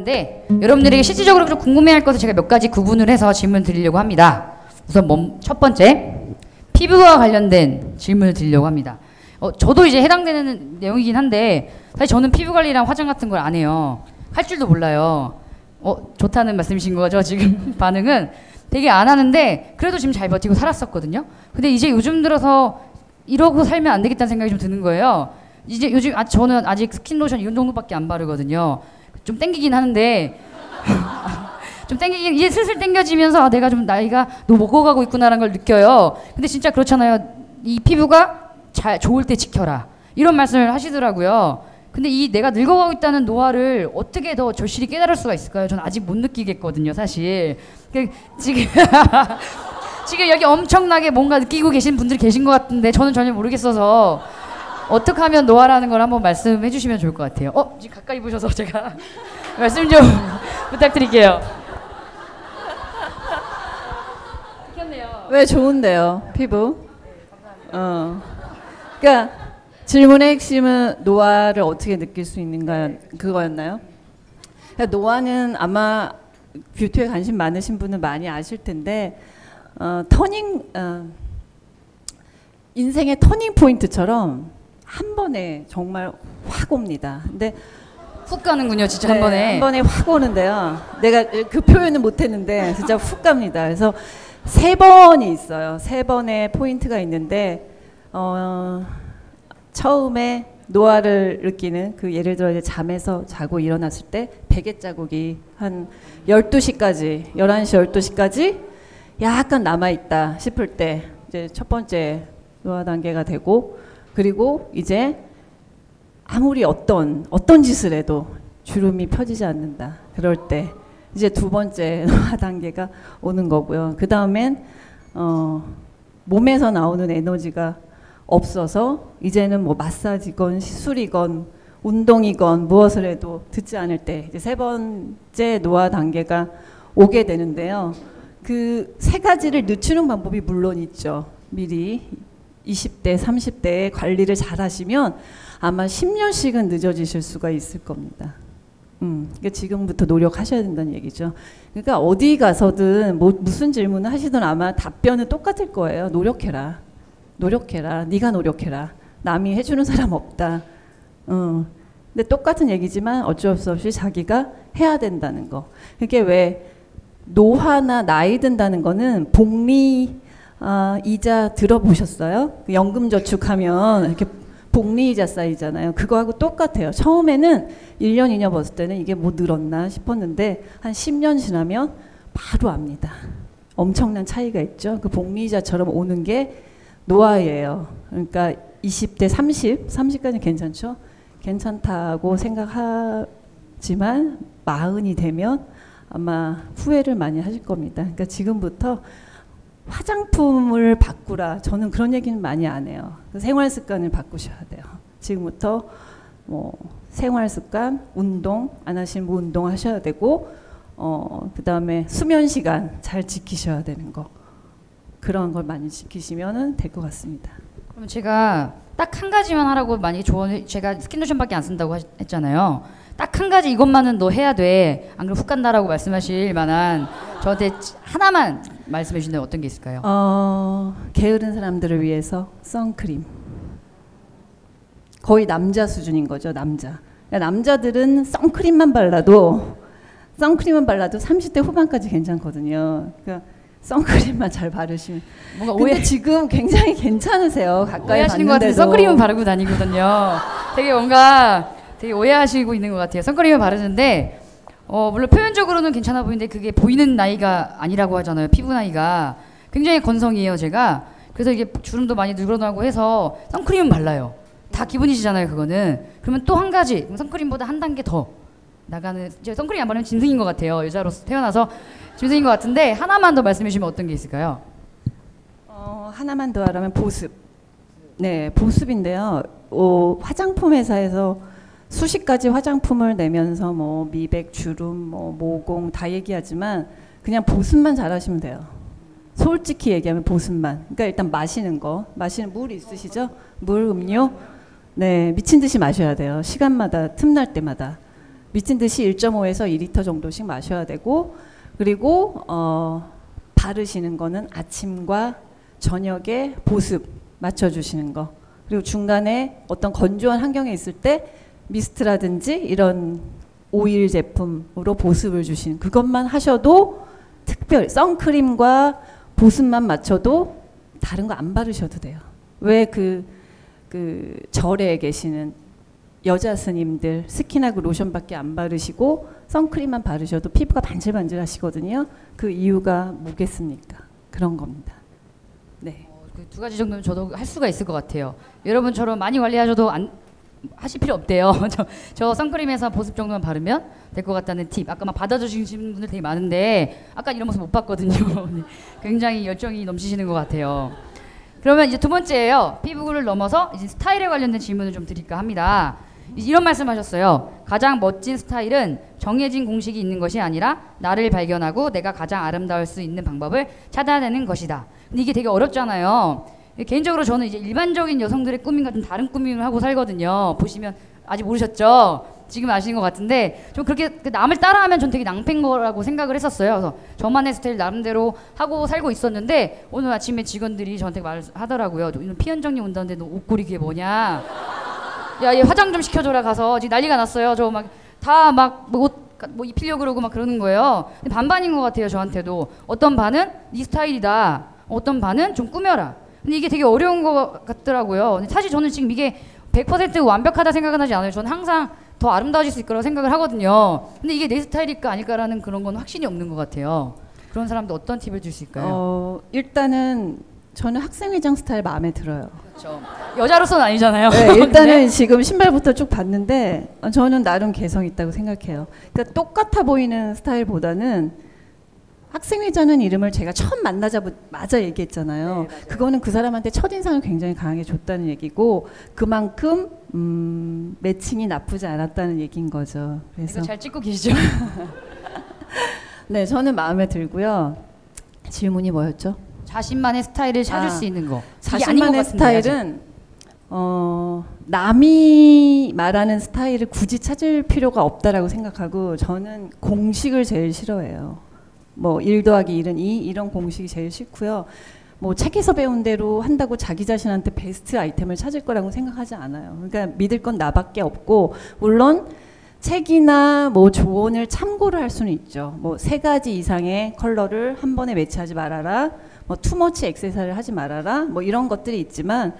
하는데 여러분들에게 실질적으로 좀 궁금해할 것을 제가 몇 가지 구분을 해서 질문 드리려고 합니다. 우선 첫 번째, 피부와 관련된 질문을 드리려고 합니다. 저도 이제 해당되는 내용이긴 한데 사실 저는 피부 관리랑 화장 같은 걸 안 해요. 할 줄도 몰라요. 좋다는 말씀이신 거죠? 지금 반응은 되게 안 하는데 그래도 지금 잘 버티고 살았었거든요. 근데 이제 요즘 들어서 이러고 살면 안 되겠다는 생각이 좀 드는 거예요. 이제 요즘 저는 아직 스킨로션 이런 정도밖에 안 바르거든요. 좀 땡기긴 하는데 좀 땡기긴 이제 슬슬 땡겨지면서 내가 좀 나이가 먹어가고 있구나라는 걸 느껴요. 근데 진짜 그렇잖아요. 이 피부가 좋을 때 지켜라 이런 말씀을 하시더라고요. 근데 이 내가 늙어가고 있다는 노화를 어떻게 더 절실히 깨달을 수가 있을까요? 저는 아직 못 느끼겠거든요, 사실. 지금 지금 여기 엄청나게 뭔가 느끼고 계신 분들이 계신 것 같은데 저는 전혀 모르겠어서 어떻게 하면 노화라는 걸 한번 말씀해 주시면 좋을 것 같아요. 지금 가까이 보셔서 제가 말씀 좀 부탁드릴게요. 좋겠네요. 왜 좋은데요, 피부? 네, 감사합니다. 그러니까 질문의 핵심은 노화를 어떻게 느낄 수 있는가 그거였나요? 그러니까 노화는 아마 뷰티에 관심 많으신 분은 많이 아실 텐데 인생의 터닝 포인트처럼 한 번에 정말 확 옵니다. 근데 훅 가는군요, 진짜. 네, 한 번에 확 오는데요. 내가 그 표현은 못했는데 진짜 훅 갑니다. 그래서 3번이 있어요. 3번의 포인트가 있는데 처음에 노화를 느끼는 그 예를 들어 이제 잠에서 자고 일어났을 때 베개 자국이 한 12시까지 11시 12시까지 약간 남아있다 싶을 때 이제 첫 번째 노화 단계가 되고, 그리고 이제 아무리 어떤 짓을 해도 주름이 펴지지 않는다 그럴 때 이제 두 번째 노화 단계가 오는 거고요. 그 다음엔 몸에서 나오는 에너지가 없어서 이제는 뭐 마사지건 시술이건 운동이건 무엇을 해도 듣지 않을 때 이제 3번째 노화 단계가 오게 되는데요. 그 3가지를 늦추는 방법이 물론 있죠. 미리 20대, 30대에 관리를 잘 하시면 아마 10년씩은 늦어지실 수가 있을 겁니다. 그러니까 지금부터 노력하셔야 된다는 얘기죠. 그러니까 어디 가서든 무슨 질문을 하시든 아마 답변은 똑같을 거예요. 노력해라. 네가 노력해라. 남이 해주는 사람 없다. 근데 똑같은 얘기지만 어쩔 수 없이 자기가 해야 된다는 거. 그게 왜 노화나 나이 든다는 거는 복리 이자 들어보셨어요? 연금저축하면 이렇게 복리이자 쌓이잖아요. 그거하고 똑같아요. 처음에는 1년, 2년 봤을 때는 이게 뭐 늘었나 싶었는데 한 10년 지나면 바로 압니다. 엄청난 차이가 있죠. 그 복리이자처럼 오는 게 노화예요. 그러니까 20대 30까지는 괜찮죠? 괜찮다고 생각하지만 40이 되면 아마 후회를 많이 하실 겁니다. 그러니까 지금부터 화장품을 바꾸라. 저는 그런 얘기는 많이 안 해요. 생활 습관을 바꾸셔야 돼요. 지금부터 뭐 생활 습관, 운동 안 하시면 뭐 운동 하셔야 되고, 그 다음에 수면 시간 잘 지키셔야 되는 거. 그런 걸 많이 지키시면 될 것 같습니다. 그럼 제가 딱 한 가지만 하라고 만약에 제가 스킨로션밖에 안 쓴다고 했잖아요. 딱 한 가지 이것만은 너 해야 돼. 안 그러면 훅 간다라고 말씀하실 만한 저한테 하나만 말씀해 주신다면 어떤 게 있을까요? 게으른 사람들을 위해서 선크림. 거의 남자 수준인 거죠, 남자. 그러니까 남자들은 선크림만 발라도 30대 후반까지 괜찮거든요. 그러니까 선크림만 잘 바르시면. 근데 지금 굉장히 괜찮으세요. 가까이 오해하시는 것 같은데 선크림은 바르고 다니거든요. 되게 오해하시고 있는 것 같아요. 선크림을 바르는데 물론 표면적으로는 괜찮아 보이는데 그게 보이는 나이가 아니라고 하잖아요. 피부 나이가 굉장히 건성이에요, 제가. 그래서 이게 주름도 많이 늘어나고 해서 선크림은 발라요. 다 기분이시잖아요, 그거는. 그러면 또 한 가지, 선크림보다 한 단계 더 나가는, 선크림 안 바르면 짐승인 것 같아요. 여자로서 태어나서 짐승인 것 같은데 하나만 더 말씀해 주시면 어떤 게 있을까요? 하나만 더 하라면 보습. 네, 보습인데요. 화장품 회사에서 수십 가지 화장품을 내면서 뭐 미백, 주름, 뭐 모공 다 얘기하지만 그냥 보습만 잘하시면 돼요. 솔직히 얘기하면 보습만. 그러니까 일단 마시는 물 있으시죠? 물, 음료. 네, 미친 듯이 마셔야 돼요. 시간마다, 틈날 때마다. 미친 듯이 1.5에서 2리터 정도씩 마셔야 되고, 그리고 바르시는 거는 아침과 저녁에 보습 맞춰주시는 거, 그리고 중간에 어떤 건조한 환경에 있을 때 미스트라든지 이런 오일 제품으로 보습을 주시는, 그것만 하셔도, 특별 선크림과 보습만 맞춰도 다른 거 안 바르셔도 돼요. 왜 그 절에 계시는 여자 스님들 스킨하고 로션밖에 안 바르시고 선크림만 바르셔도 피부가 반질반질 하시거든요. 그 이유가 뭐겠습니까? 그런 겁니다. 네. 그 두 가지 정도는 저도 할 수가 있을 것 같아요. 여러분처럼 많이 관리하셔도 안 하실 필요 없대요. 저 선크림에서 보습 정도만 바르면 될 것 같다는 팁. 아까 막 받아주시는 분들 되게 많은데 아까 이런 모습 못 봤거든요. 굉장히 열정이 넘치시는 것 같아요. 그러면 이제 두 번째예요. 피부를 넘어서 이제 스타일에 관련된 질문을 좀 드릴까 합니다. 이런 말씀하셨어요. 가장 멋진 스타일은 정해진 공식이 있는 것이 아니라 나를 발견하고 내가 가장 아름다울 수 있는 방법을 찾아내는 것이다. 근데 이게 되게 어렵잖아요. 개인적으로 저는 이제 일반적인 여성들의 꾸밈과 좀 다른 꾸밈을 하고 살거든요. 보시면 아직 모르셨죠? 지금 아시는 것 같은데 좀 그렇게 남을 따라하면 전 되게 낭패인 거라고 생각을 했었어요. 그래서 저만의 스타일 나름대로 하고 살고 있었는데 오늘 아침에 직원들이 저한테 말하더라고요. 피현정님 온다는데 너 옷걸이 그게 뭐냐? 야, 얘 화장 좀 시켜줘라 가서. 지금 난리가 났어요. 저 막 다 막 옷 뭐 입히려고 그러고 막 그러는 거예요. 근데 반반인 것 같아요. 저한테도. 어떤 반은 네 스타일이다. 어떤 반은 좀 꾸며라. 근데 이게 되게 어려운 것 같더라고요. 근데 사실 저는 지금 이게 100% 완벽하다 생각은 하지 않아요. 저는 항상 더 아름다워질 수 있을 거라고 생각을 하거든요. 근데 이게 내 스타일일까 아닐까라는 그런 건 확신이 없는 것 같아요. 그런 사람도 어떤 팁을 줄 수 있을까요? 일단은 저는 학생회장 스타일 마음에 들어요. 그렇죠. 여자로서는 아니잖아요. 네, 일단은 지금 신발부터 쭉 봤는데 저는 나름 개성 있다고 생각해요. 그러니까 똑같아 보이는 스타일보다는 학생회장은 이름을 제가 처음 만나자마자 얘기했잖아요. 네, 그거는 그 사람한테 첫인상을 굉장히 강하게 줬다는 얘기고 그만큼 매칭이 나쁘지 않았다는 얘기인 거죠. 그래서 이거 잘 찍고 계시죠? 네, 저는 마음에 들고요. 질문이 뭐였죠? 자신만의 스타일을 찾을 수 있는 거. 자신만의 스타일은 남이 말하는 스타일을 굳이 찾을 필요가 없다라고 생각하고 저는 공식을 제일 싫어해요. 뭐 1 더하기 1은 2 이런 공식이 제일 싫고요. 뭐 책에서 배운 대로 한다고 자기 자신한테 베스트 아이템을 찾을 거라고 생각하지 않아요. 그러니까 믿을 건 나밖에 없고 물론 책이나 뭐 조언을 참고를 할 수는 있죠. 뭐 3가지 이상의 컬러를 한 번에 매치하지 말아라. 뭐 투머치 액세서리를 하지 말아라. 뭐 이런 것들이 있지만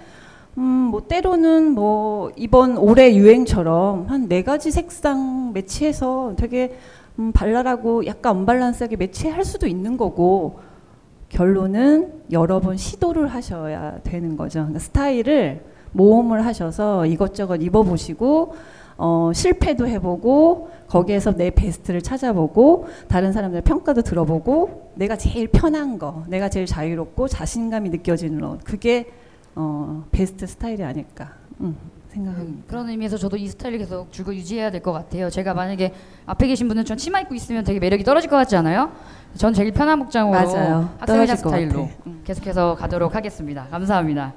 뭐 때로는 뭐 이번 올해 유행처럼 한 4가지 색상 매치해서 되게 발랄하고 약간 언밸런스하게 매치할 수도 있는 거고 결론은 여러 번 시도를 하셔야 되는 거죠. 그러니까 스타일을 모험을 하셔서 이것저것 입어보시고 실패도 해보고 거기에서 내 베스트를 찾아보고 다른 사람들의 평가도 들어보고 내가 제일 편한 거, 내가 제일 자유롭고 자신감이 느껴지는 옷 그게 베스트 스타일이 아닐까 생각합니다. 그런 의미에서 저도 이 스타일을 계속 줄고 유지해야 될 것 같아요. 제가 만약에 앞에 계신 분은 전 치마 입고 있으면 되게 매력이 떨어질 것 같지 않아요? 전 제일 편한 복장으로 학생회장 스타일로 계속해서 가도록 하겠습니다. 감사합니다.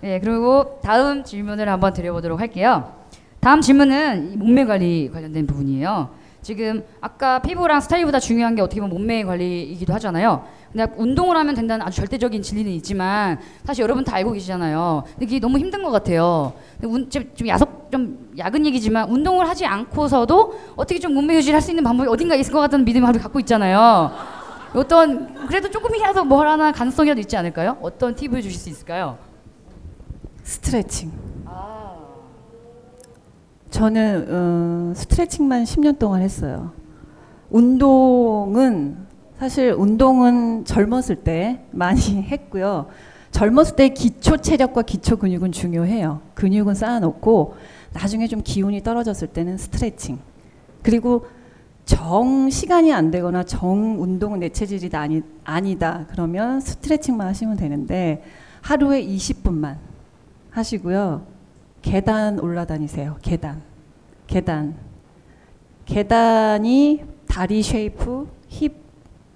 네, 그리고 다음 질문을 한번 드려보도록 할게요. 다음 질문은 몸매 관리 관련된 부분이에요. 지금 아까 피부랑 스타일보다 중요한 게 어떻게 보면 몸매 관리이기도 하잖아요. 근데 운동을 하면 된다는 아주 절대적인 진리는 있지만 사실 여러분 다 알고 계시잖아요. 근데 그게 너무 힘든 것 같아요. 좀 야근 얘기지만 운동을 하지 않고서도 어떻게 좀 몸매 유지를 할 수 있는 방법이 어딘가 있을 것 같다는 믿음을 갖고 있잖아요. 그래도 조금이라도 뭘 하나 가능성이라도 있지 않을까요? 어떤 팁을 주실 수 있을까요? 스트레칭. 저는 스트레칭만 10년 동안 했어요. 운동은 젊었을 때 많이 했고요. 젊었을 때 기초 체력과 기초 근육은 중요해요. 근육은 쌓아놓고 나중에 좀 기운이 떨어졌을 때는 스트레칭. 그리고 시간이 안 되거나 운동은 내 체질이 아니다. 그러면 스트레칭만 하시면 되는데 하루에 20분만 하시고요. 계단 올라다니세요. 계단이 다리 쉐이프, 힙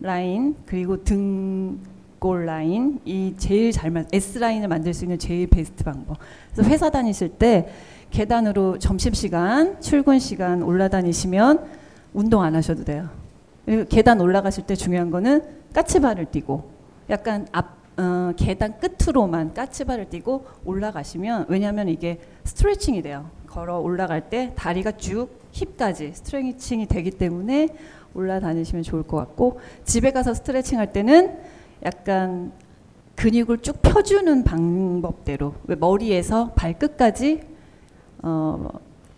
라인, 그리고 등 입골 라인 이 제일 S 라인을 만들 수 있는 제일 베스트 방법. 그래서 회사 다니실 때 계단으로 점심시간, 출근 시간 올라다니시면 운동 안 하셔도 돼요. 그리고 계단 올라가실 때 중요한 거는 까치발을 띄고 약간 계단 끝으로만 까치발을 띄고 올라가시면, 왜냐하면 이게 스트레칭이 돼요. 걸어 올라갈 때 다리가 쭉 힙까지 스트레칭이 되기 때문에 올라다니시면 좋을 것 같고, 집에 가서 스트레칭 할 때는 약간 근육을 쭉 펴주는 방법대로 머리에서 발끝까지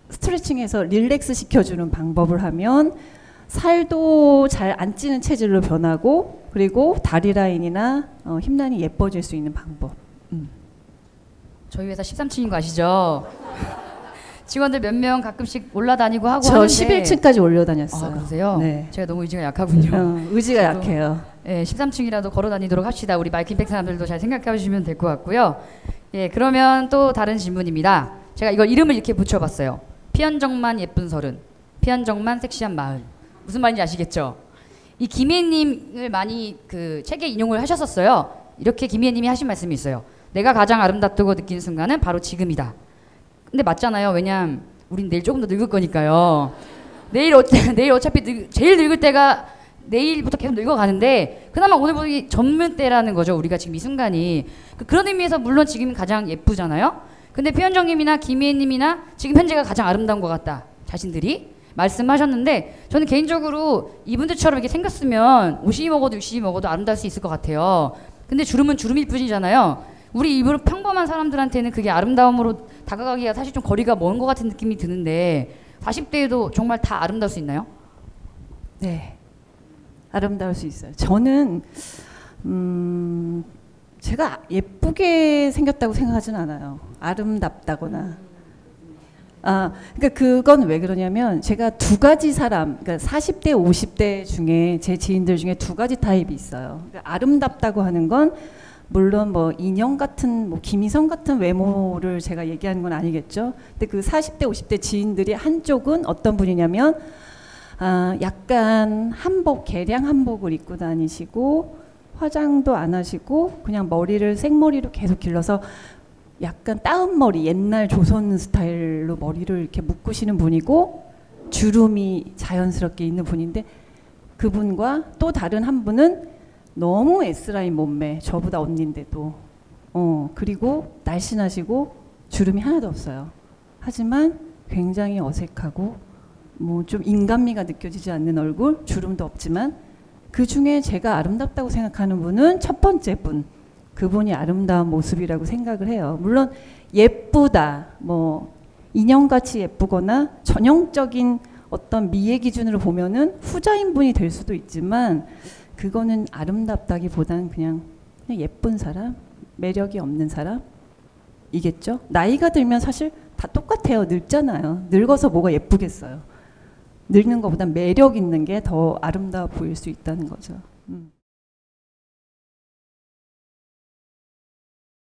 스트레칭해서 릴렉스 시켜주는 방법을 하면 살도 잘 안 찌는 체질로 변하고, 그리고 다리 라인이나 힙 라인이 예뻐질 수 있는 방법. 저희 회사 13층인 거 아시죠? 직원들 몇 명 가끔씩 올라다니고 하고 저 하는데 11층까지 올려다녔어요. 아, 그러세요? 네. 제가 너무 의지가 약하군요. 의지가 약해요. 예, 13층이라도 걸어 다니도록 합시다. 우리 마이킹백 사람들도 잘 생각해 주시면 될 것 같고요. 예, 그러면 또 다른 질문입니다. 제가 이걸 이름을 이렇게 붙여봤어요. 피현정만 예쁜 서른, 피현정만 섹시한 마흔. 무슨 말인지 아시겠죠? 이 김혜님을 많이 그 책에 인용을 하셨었어요. 이렇게 김혜님이 하신 말씀이 있어요. 내가 가장 아름답다고 느낀 순간은 바로 지금이다. 근데 맞잖아요. 왜냐면 우린 내일 조금 더 늙을 거니까요. 내일 어차피 제일 늙을 때가 내일부터 계속 늙어가는데 그나마 오늘 보기 젊은 때라는 거죠. 우리가 지금 이 순간이. 그런 의미에서 물론 지금이 가장 예쁘잖아요. 근데 표현정님이나 김희애님이나 지금 현재가 가장 아름다운 것 같다. 자신들이 말씀하셨는데 저는 개인적으로 이분들처럼 이렇게 생겼으면 50이 먹어도 60이 먹어도 아름다울 수 있을 것 같아요. 근데 주름은 주름일 뿐이잖아요. 우리 일부러 평범한 사람들한테는 그게 아름다움으로 다가가기가 사실 좀 거리가 먼 것 같은 느낌이 드는데 40대에도 정말 다 아름다울 수 있나요? 네. 아름다울 수 있어요. 저는 제가 예쁘게 생겼다고 생각하지는 않아요. 아름답다거나. 그러니까 그건 왜 그러냐면 제가 두 가지 사람, 그러니까 40대, 50대 중에 제 지인들 중에 두 가지 타입이 있어요. 그러니까 아름답다고 하는 건 물론 뭐 인형 같은 뭐 김희성 같은 외모를 제가 얘기하는 건 아니겠죠. 근데 그 40대, 50대 지인들이 한쪽은 어떤 분이냐면 약간 한복, 개량 한복을 입고 다니시고 화장도 안 하시고 그냥 머리를 생머리로 계속 길러서 약간 따은 머리, 옛날 조선 스타일로 머리를 이렇게 묶으시는 분이고 주름이 자연스럽게 있는 분인데, 그분과 또 다른 한 분은 너무 S라인 몸매, 저보다 언니인데도 그리고 날씬하시고 주름이 하나도 없어요. 하지만 굉장히 어색하고 뭐 좀 인간미가 느껴지지 않는 얼굴, 주름도 없지만 그 중에 제가 아름답다고 생각하는 분은 첫 번째 분, 그분이 아름다운 모습이라고 생각을 해요. 물론 예쁘다, 뭐 인형같이 예쁘거나 전형적인 어떤 미의 기준으로 보면은 후자인 분이 될 수도 있지만 그거는 아름답다기보다는 그냥 예쁜 사람, 매력이 없는 사람이겠죠. 나이가 들면 사실 다 똑같아요. 늙잖아요. 늙어서 뭐가 예쁘겠어요. 늙는 것보다 매력 있는 게 더 아름다워 보일 수 있다는 거죠.